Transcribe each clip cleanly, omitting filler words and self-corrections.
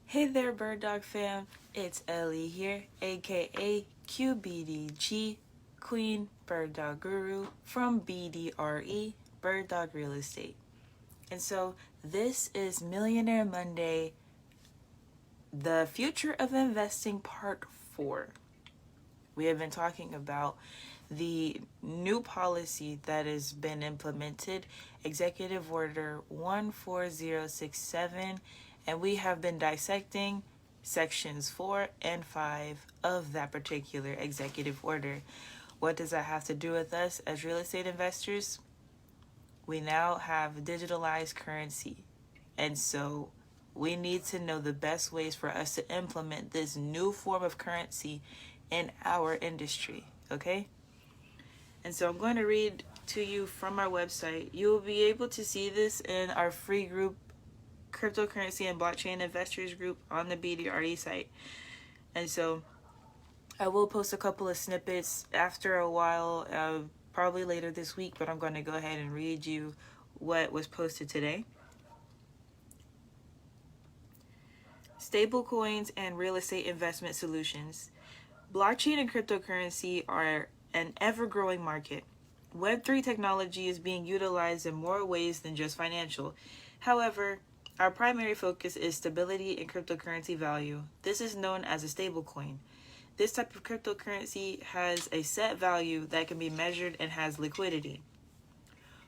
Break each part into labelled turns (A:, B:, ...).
A: Hey there, Bird Dog fam. It's Ellie here, aka QBDG, Queen Bird Dog Guru from BDRE, Bird Dog Real Estate. And so this is Millionaire Monday, the future of investing part 4. We have been talking about the new policy that has been implemented, Executive Order 14067, and we have been dissecting sections 4 and 5 of that particular executive order. What does that have to do with us as real estate investors? We now have digitalized currency, and so we need to know the best ways for us to implement this new form of currency in our industry, okay? And so I'm going to read to you from our website. You will be able to see this in our free group, Cryptocurrency and Blockchain Investors group on the BDRE site. And so I will post a couple of snippets after a while, probably later this week, but I'm going to go ahead and read you what was posted today. Stablecoins and real estate investment solutions. Blockchain and cryptocurrency are an ever-growing market. Web3 technology is being utilized in more ways than just financial. However, our primary focus is stability and cryptocurrency value. This is known as a stablecoin. This type of cryptocurrency has a set value that can be measured and has liquidity.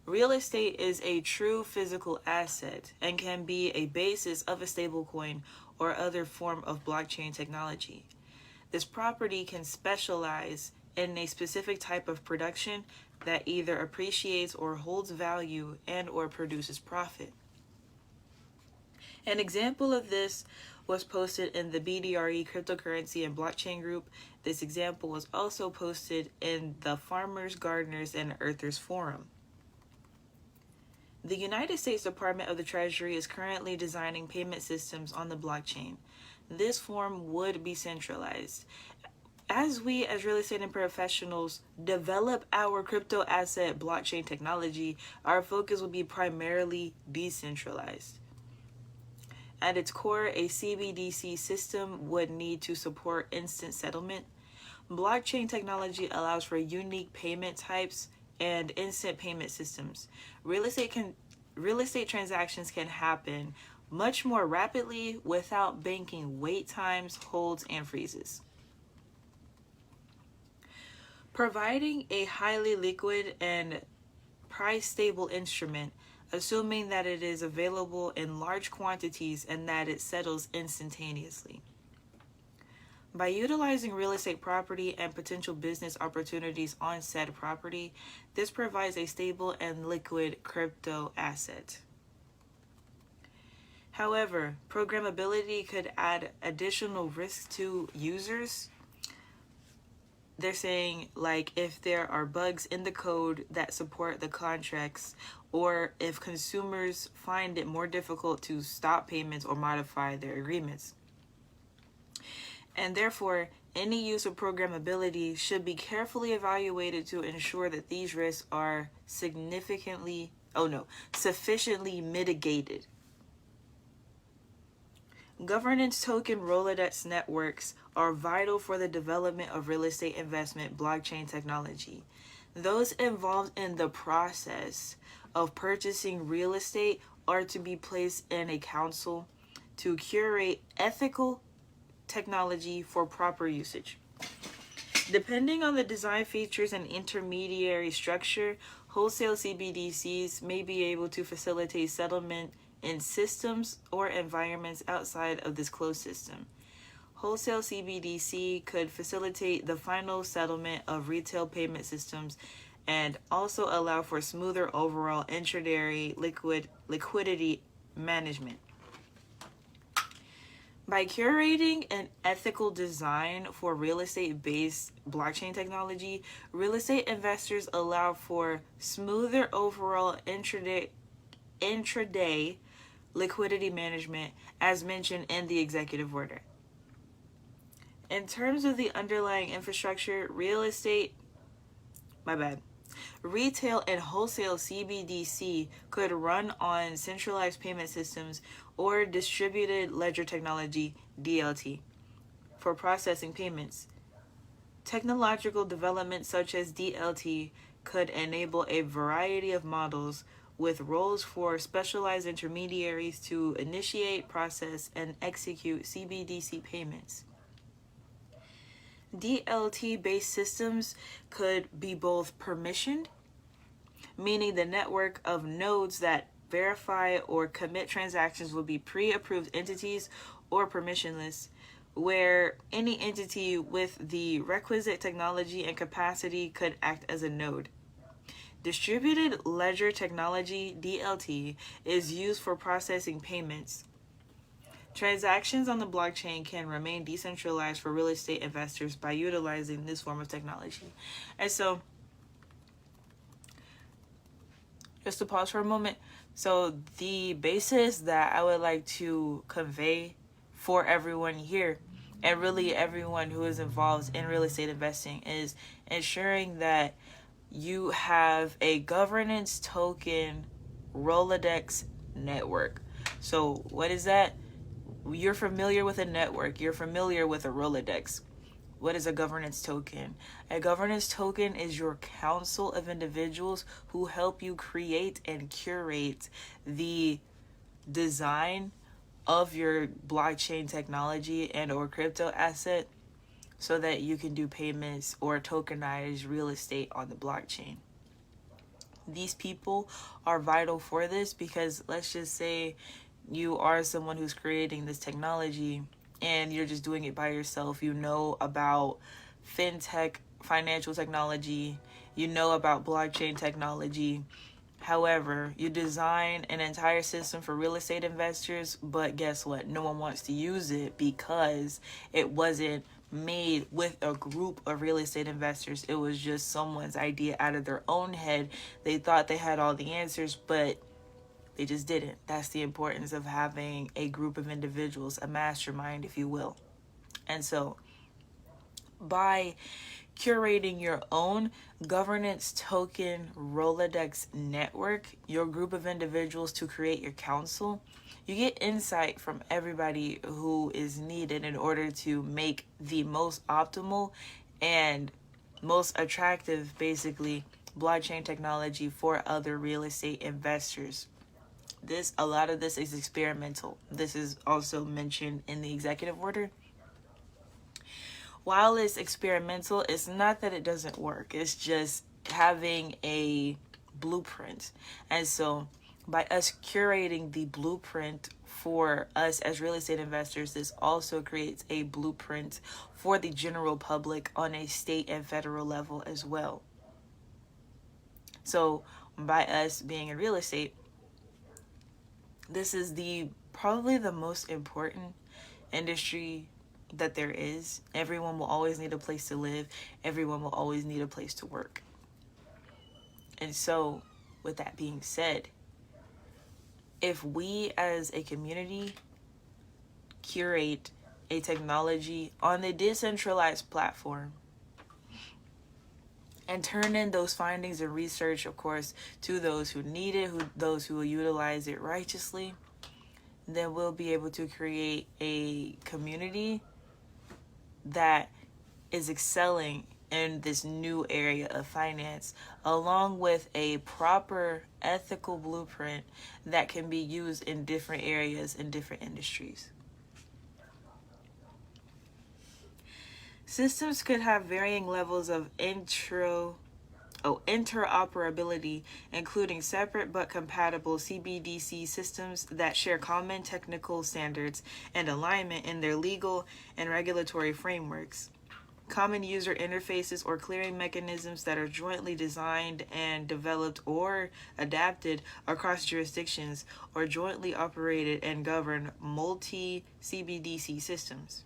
A: Real estate is a true physical asset and can be a basis of a stablecoin or other form of blockchain technology. This property can specialize in a specific type of production that either appreciates or holds value and or produces profit. An example of this was posted in the BDRE Cryptocurrency and Blockchain group. This example was also posted in the Farmers, Gardeners, and Earthers Forum. The United States Department of the Treasury is currently designing payment systems on the blockchain. This form would be centralized. As we as real estate and professionals develop our crypto asset blockchain technology, our focus will be primarily decentralized. At its core, a CBDC system would need to support instant settlement. Blockchain technology allows for unique payment types and instant payment systems. Real estate transactions can happen much more rapidly without banking wait times, holds, and freezes. Providing a highly liquid and price-stable instrument, assuming that it is available in large quantities and that it settles instantaneously. By utilizing real estate property and potential business opportunities on said property, this provides a stable and liquid crypto asset. However, programmability could add additional risk to users. They're saying, like, if there are bugs in the code that support the contracts, or if consumers find it more difficult to stop payments or modify their agreements. And therefore, any use of programmability should be carefully evaluated to ensure that these risks are sufficiently mitigated. Governance token Rolodex networks are vital for the development of real estate investment blockchain technology. Those involved in the process of purchasing real estate are to be placed in a council to curate ethical technology for proper usage. Depending on the design features and intermediary structure, wholesale CBDCs may be able to facilitate settlement in systems or environments outside of this closed system. Wholesale CBDC could facilitate the final settlement of retail payment systems and also allow for smoother overall intraday liquidity management. By curating an ethical design for real estate-based blockchain technology, real estate investors allow for smoother overall intraday liquidity management, as mentioned in the executive order. In terms of the underlying infrastructure, real estate Retail and wholesale CBDC could run on centralized payment systems or distributed ledger technology, DLT, for processing payments. Technological developments such as DLT could enable a variety of models with roles for specialized intermediaries to initiate, process, and execute CBDC payments. DLT-based systems could be both permissioned, meaning the network of nodes that verify or commit transactions will be pre-approved entities, or permissionless, where any entity with the requisite technology and capacity could act as a node. Distributed ledger technology, DLT, is used for processing payments. Transactions on the blockchain can remain decentralized for real estate investors by utilizing this form of technology. And so, just to pause for a moment. So the basis that I would like to convey for everyone here, and really everyone who is involved in real estate investing, is ensuring that you have a governance token Rolodex network. So what is that? You're familiar with a network. You're familiar with a Rolodex. What is a governance token? A governance token is your council of individuals who help you create and curate the design of your blockchain technology and or crypto asset so that you can do payments or tokenize real estate on the blockchain. These people are vital for this because let's just say you are someone who's creating this technology and you're just doing it by yourself. You know about fintech, financial technology, you know about blockchain technology. However, you design an entire system for real estate investors, but guess what? No one wants to use it because it wasn't made with a group of real estate investors. It was just someone's idea out of their own head. They thought they had all the answers, but they just didn't. That's the importance of having a group of individuals, a mastermind, if you will. And so by curating your own governance token Rolodex network, your group of individuals to create your council, you get insight from everybody who is needed in order to make the most optimal and most attractive, basically, blockchain technology for other real estate investors. A lot of this is experimental. This is also mentioned in the executive order. While it's experimental, it's not that it doesn't work. It's just having a blueprint. And so by us curating the blueprint for us as real estate investors, this also creates a blueprint for the general public on a state and federal level as well. So by us being in real estate, this is probably the most important industry that there is. Everyone will always need a place to live. Everyone will always need a place to work. And so, with that being said, if we as a community curate a technology on a decentralized platform and turn in those findings and research, of course, to those who need it, those who will utilize it righteously, then we'll be able to create a community that is excelling in this new area of finance, along with a proper ethical blueprint that can be used in different areas in different industries. Systems could have varying levels of interoperability, including separate but compatible CBDC systems that share common technical standards and alignment in their legal and regulatory frameworks. Common user interfaces or clearing mechanisms that are jointly designed and developed or adapted across jurisdictions, or jointly operated and govern multi-CBDC systems.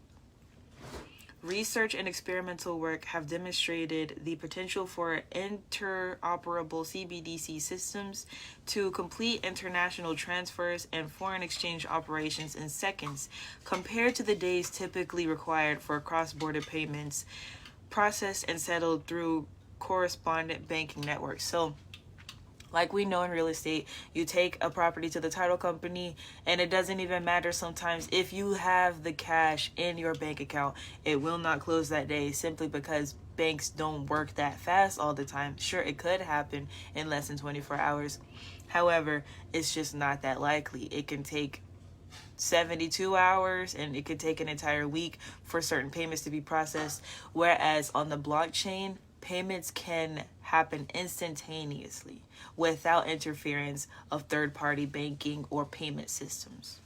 A: Research and experimental work have demonstrated the potential for interoperable CBDC systems to complete international transfers and foreign exchange operations in seconds, compared to the days typically required for cross-border payments processed and settled through correspondent banking networks. So like we know in real estate, you take a property to the title company and it doesn't even matter sometimes if you have the cash in your bank account. It will not close that day simply because banks don't work that fast all the time. Sure, it could happen in less than 24 hours. However, it's just not that likely. It can take 72 hours and it could take an entire week for certain payments to be processed. Whereas on the blockchain, payments can happen instantaneously without interference of third-party banking or payment systems.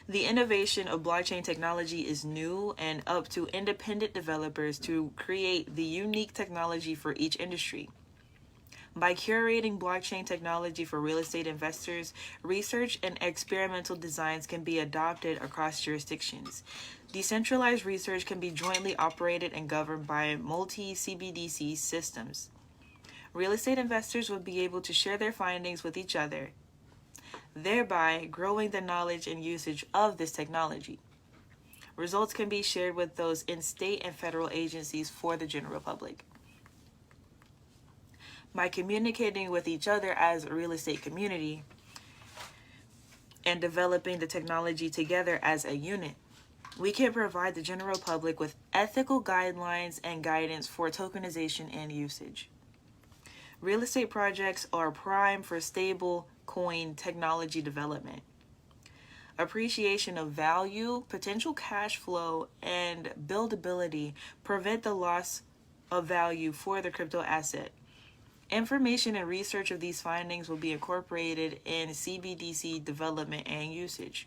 A: The innovation of blockchain technology is new and up to independent developers to create the unique technology for each industry. By curating blockchain technology for real estate investors, research and experimental designs can be adopted across jurisdictions. Decentralized research can be jointly operated and governed by multi-CBDC systems. Real estate investors will be able to share their findings with each other, thereby growing the knowledge and usage of this technology. Results can be shared with those in state and federal agencies for the general public. By communicating with each other as a real estate community and developing the technology together as a unit, we can provide the general public with ethical guidelines and guidance for tokenization and usage. Real estate projects are prime for stable coin technology development. Appreciation of value, potential cash flow, and buildability prevent the loss of value for the crypto asset. Information and research of these findings will be incorporated in CBDC development and usage.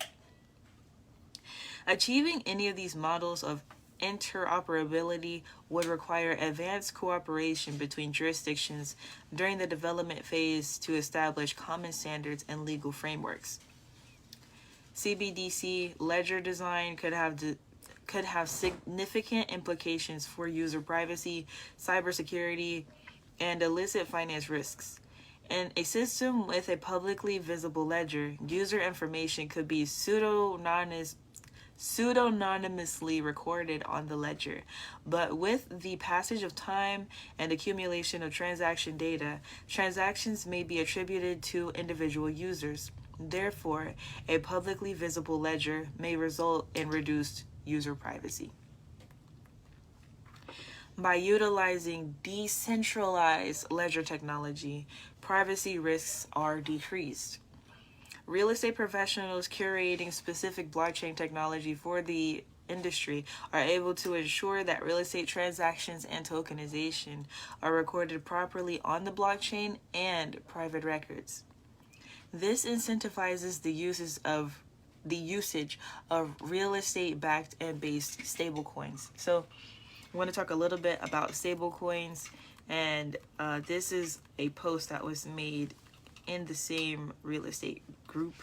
A: Achieving any of these models of interoperability would require advanced cooperation between jurisdictions during the development phase to establish common standards and legal frameworks. CBDC ledger design could have significant implications for user privacy, cybersecurity, and illicit finance risks. In a system with a publicly visible ledger, user information could be pseudonymously recorded on the ledger. But with the passage of time and accumulation of transaction data, transactions may be attributed to individual users. Therefore, a publicly visible ledger may result in reduced user privacy. By utilizing decentralized ledger technology, privacy risks are decreased. Real estate professionals curating specific blockchain technology for the industry are able to ensure that real estate transactions and tokenization are recorded properly on the blockchain and private records. This incentivizes the usage of real estate backed and based stablecoins. So I want to talk a little bit about stablecoins, and this is a post that was made in the same real estate group.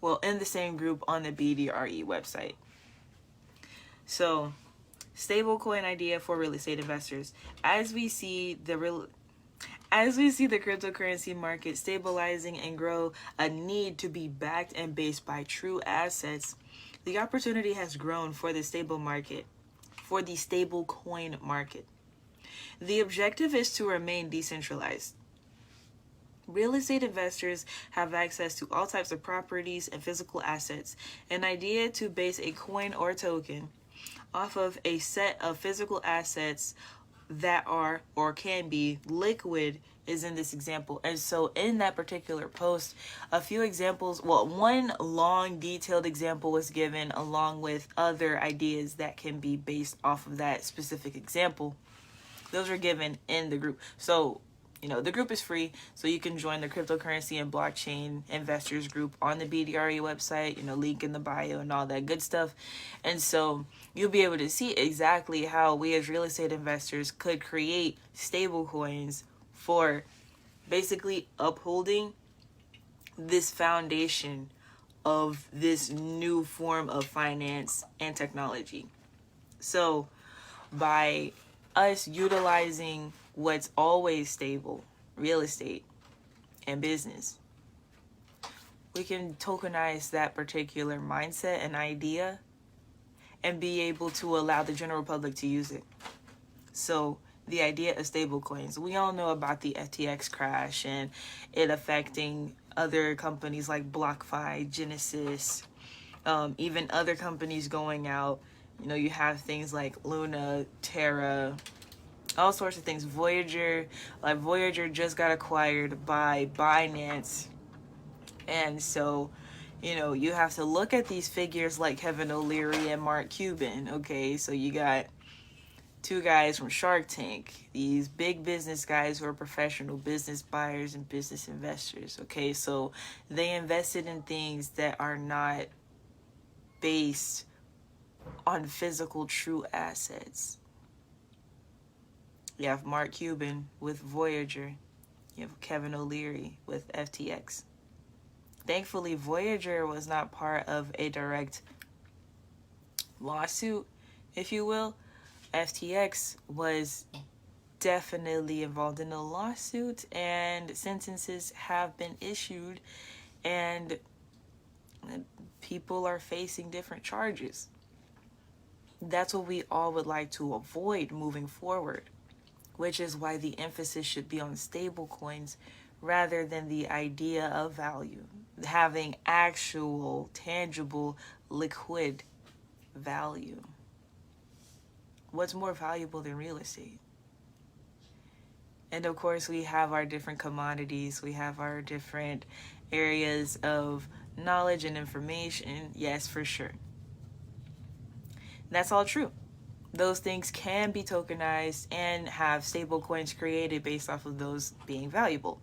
A: Well, in the same group on the BDRE website. So, stablecoin idea for real estate investors. As we see the cryptocurrency market stabilizing and grow a need to be backed and based by true assets, the opportunity has grown for the stable coin market. The objective is to remain decentralized. Real estate investors have access to all types of properties and physical assets. An idea to base a coin or token off of a set of physical assets that are or can be liquid is in this example. And so in that particular post, a few examples, one long detailed example was given along with other ideas that can be based off of that specific example. Those were given in the group. So, the group is free, so you can join the cryptocurrency and blockchain investors group on the BDRE website, link in the bio and all that good stuff. And so you'll be able to see exactly how we as real estate investors could create stable coins for basically upholding this foundation of this new form of finance and technology. So by us utilizing what's always stable, real estate and business, we can tokenize that particular mindset and idea and be able to allow the general public to use it. So the idea of stablecoins, we all know about the FTX crash and it affecting other companies like BlockFi, Genesis, even other companies going out. You know, you have things like Luna, Terra, all sorts of things. Voyager just got acquired by Binance. And so, you know, you have to look at these figures like Kevin O'Leary and Mark Cuban. Okay, so you got two guys from Shark Tank, these big business guys who are professional business buyers and business investors. Okay, so they invested in things that are not based on physical true assets. You have Mark Cuban with Voyager. You have Kevin O'Leary with FTX. Thankfully, Voyager was not part of a direct lawsuit, if you will. FTX was definitely involved in a lawsuit, and sentences have been issued, and people are facing different charges. That's what we all would like to avoid moving forward, which is why the emphasis should be on stable coins rather than the idea of value, having actual, tangible, liquid value. What's more valuable than real estate? And of course, we have our different commodities. We have our different areas of knowledge and information. Yes, for sure. That's all true. Those things can be tokenized and have stable coins created based off of those being valuable.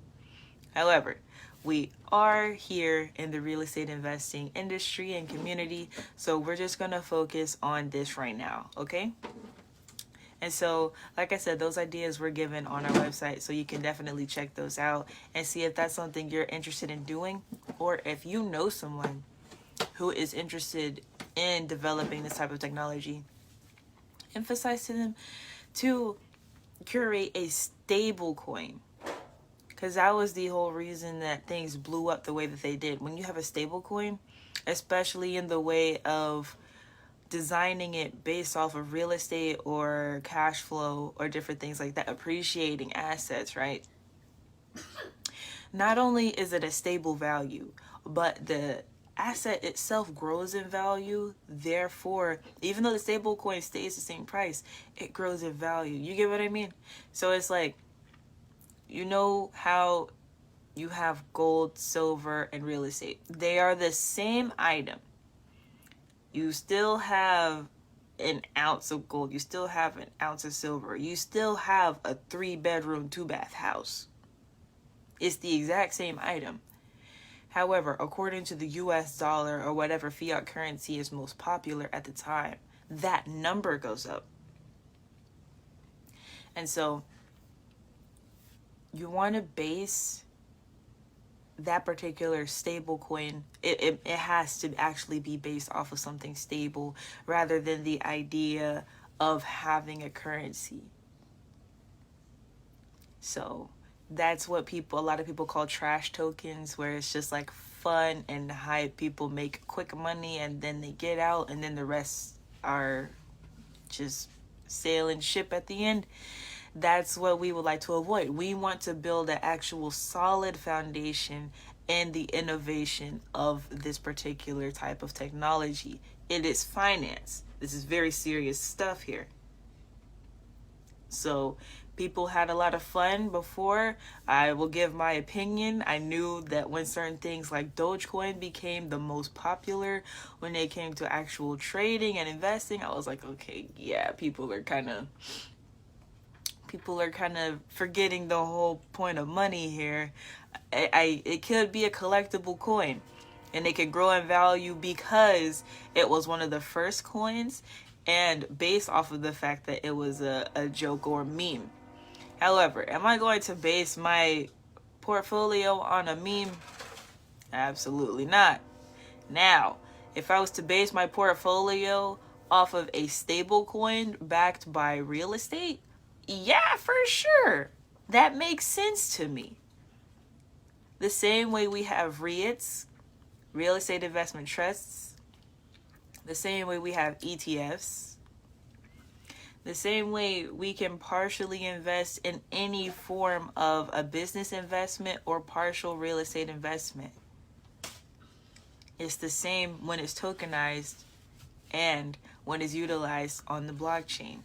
A: However, we are here in the real estate investing industry and community, so we're just going to focus on this right now, okay? And so, like I said, those ideas were given on our website, so you can definitely check those out and see if that's something you're interested in doing, or if you know someone who is interested in developing this type of technology. Emphasize to them to curate a stable coin, because that was the whole reason that things blew up the way that they did. When you have a stable coin, especially in the way of designing it based off of real estate or cash flow or different things like that, appreciating assets, right? Not only is it a stable value, but the asset itself grows in value. Therefore, even though the stable coin stays the same price, it grows in value. You get what I mean? So it's like, you know how you have gold, silver, and real estate. They are the same item. You still have an ounce of gold. You still have an ounce of silver. You still have a 3-bedroom, 2-bath house. It's the exact same item. However, according to the US dollar or whatever fiat currency is most popular at the time, that number goes up. And so you want to base that particular stable coin, it has to actually be based off of something stable rather than the idea of having a currency. So that's what a lot of people call trash tokens, where it's just like fun and hype. People make quick money and then they get out, and then the rest are just sail and ship at the end. That's what we would like to avoid. We want to build an actual solid foundation in the innovation of this particular type of technology. It is finance. This is very serious stuff here. So people had a lot of fun before. I will give my opinion. I knew that when certain things like Dogecoin became the most popular, when they came to actual trading and investing, I was like, okay, yeah, people are kind of forgetting the whole point of money here. It could be a collectible coin, and it could grow in value because it was one of the first coins, and based off of the fact that it was a joke or a meme. However, am I going to base my portfolio on a meme? Absolutely not. Now, if I was to base my portfolio off of a stable coin backed by real estate, yeah, for sure. That makes sense to me. The same way we have REITs, real estate investment trusts, The same way we have ETFs. The same way we can partially invest in any form of a business investment or partial real estate investment. It's the same when it's tokenized and when it's utilized on the blockchain.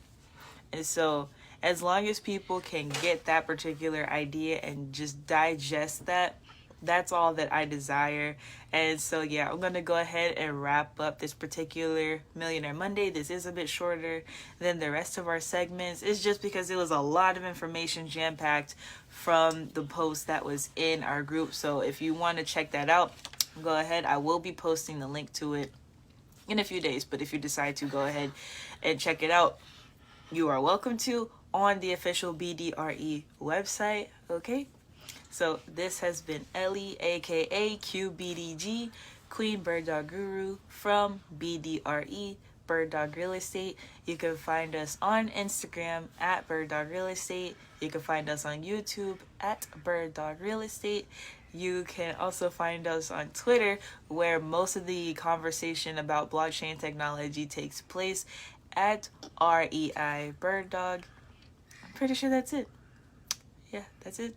A: And so as long as people can get that particular idea and just digest that, that's all that I desire. And so yeah, I'm gonna go ahead and wrap up this particular Millionaire Monday. This is a bit shorter than the rest of our segments. It's just because it was a lot of information jam-packed from the post that was in our group. So if you want to check that out, go ahead. I will be posting the link to it in a few days, but if you decide to go ahead and check it out, you are welcome to on the official BDRE website. Okay, so this has been Ellie, aka QBDG, Queen Bird Dog Guru from BDRE Bird Dog Real Estate. You can find us on Instagram at Bird Dog Real Estate. You can find us on YouTube at Bird Dog Real Estate. You can also find us on Twitter, where most of the conversation about blockchain technology takes place, at REI Bird Dog. I'm pretty sure that's it. Yeah, that's it.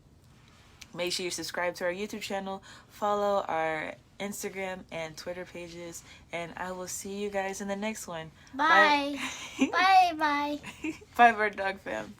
A: Make sure you subscribe to our YouTube channel, follow our Instagram and Twitter pages, and I will see you guys in the next one.
B: Bye. Bye. Bye.
A: Bye, Bird Dog fam.